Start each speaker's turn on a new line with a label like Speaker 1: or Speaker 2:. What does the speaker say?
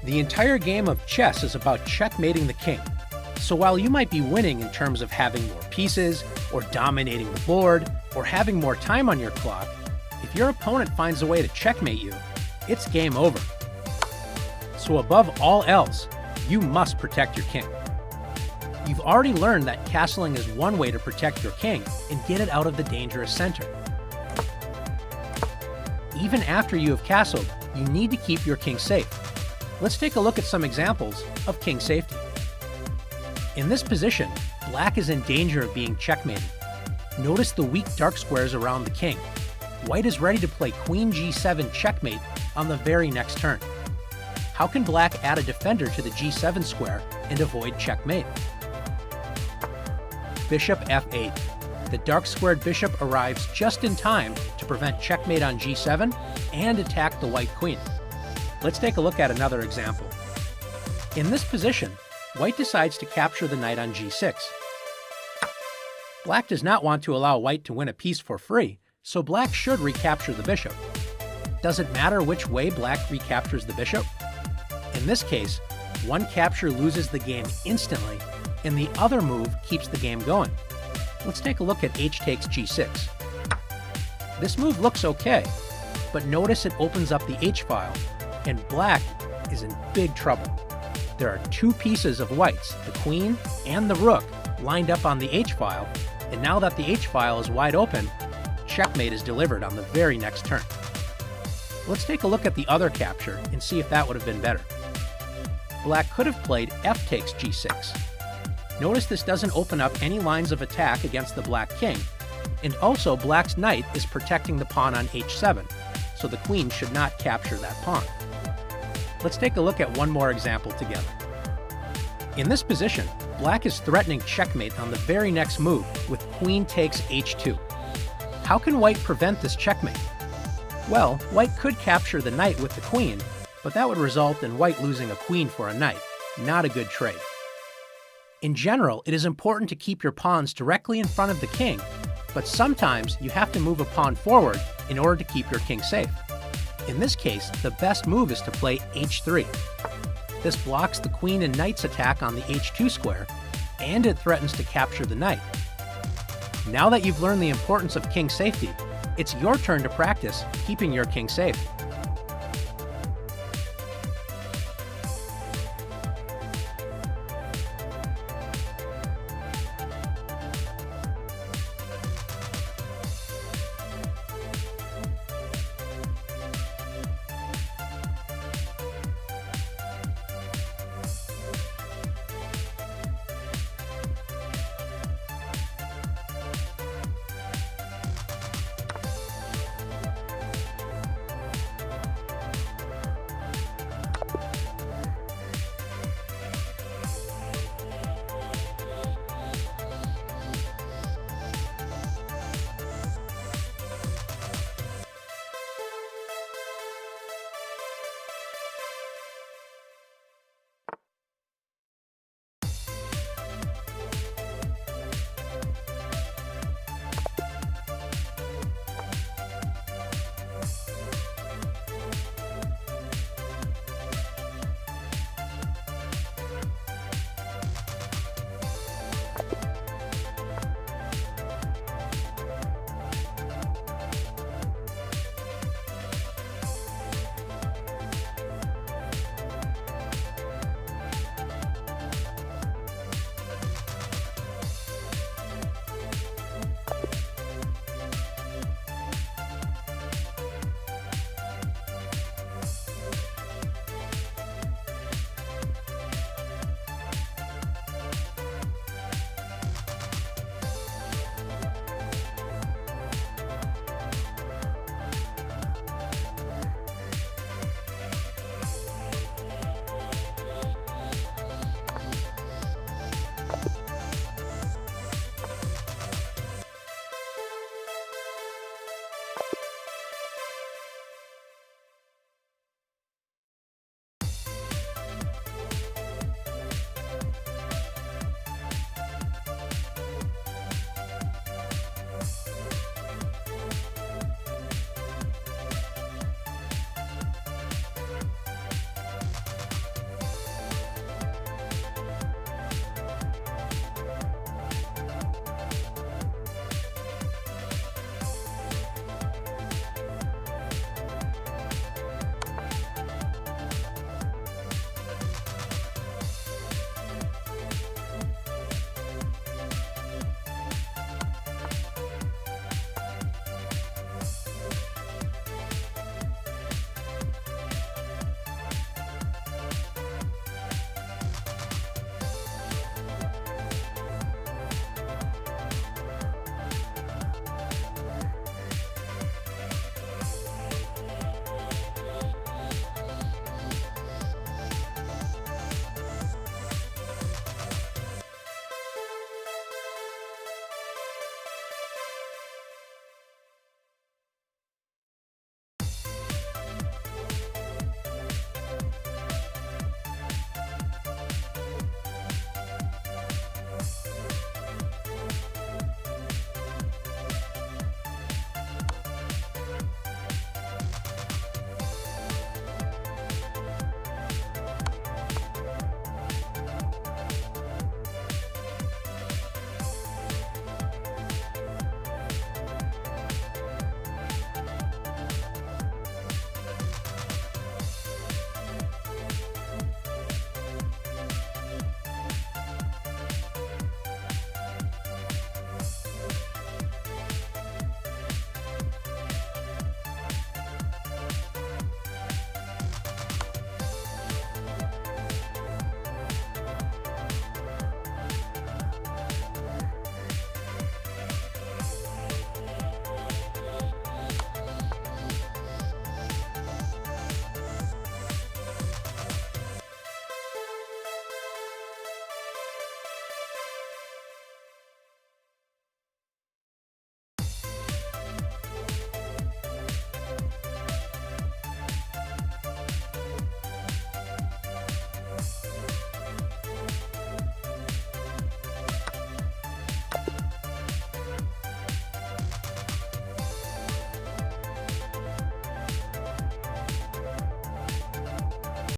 Speaker 1: The entire game of chess is about checkmating the king. So while you might be winning in terms of having more pieces, or dominating the board, or having more time on your clock, if your opponent finds a way to checkmate you, it's game over. So above all else, you must protect your king. You've already learned that castling is one way to protect your king and get it out of the dangerous center. Even after you have castled, you need to keep your king safe. Let's take a look at some examples of king safety. In this position, black is in danger of being checkmated. Notice the weak dark squares around the king. White is ready to play queen g7 checkmate on the very next turn. How can black add a defender to the g7 square and avoid checkmate? Bishop f8. The dark squared bishop arrives just in time to prevent checkmate on g7 and attack the white queen. Let's take a look at another example. In this position, white decides to capture the knight on g6. Black does not want to allow white to win a piece for free, so black should recapture the bishop. Does it matter which way black recaptures the bishop? In this case, one capture loses the game instantly, and the other move keeps the game going. Let's take a look at h takes g6. This move looks okay, but notice it opens up the h-file, and black is in big trouble. There are two pieces of white's, the queen and the rook, lined up on the h-file, and now that the h-file is wide open, checkmate is delivered on the very next turn. Let's take a look at the other capture and see if that would have been better. Black could have played f takes g6. Notice this doesn't open up any lines of attack against the black king, and also black's knight is protecting the pawn on h7, so the queen should not capture that pawn. Let's take a look at one more example together. In this position, black is threatening checkmate on the very next move with queen takes h2. How can white prevent this checkmate? Well, white could capture the knight with the queen, but that would result in white losing a queen for a knight. Not a good trade. In general, it is important to keep your pawns directly in front of the king, but sometimes you have to move a pawn forward in order to keep your king safe. In this case, the best move is to play h3. This blocks the queen and knight's attack on the h2 square, and it threatens to capture the knight. Now that you've learned the importance of king safety, it's your turn to practice keeping your king safe.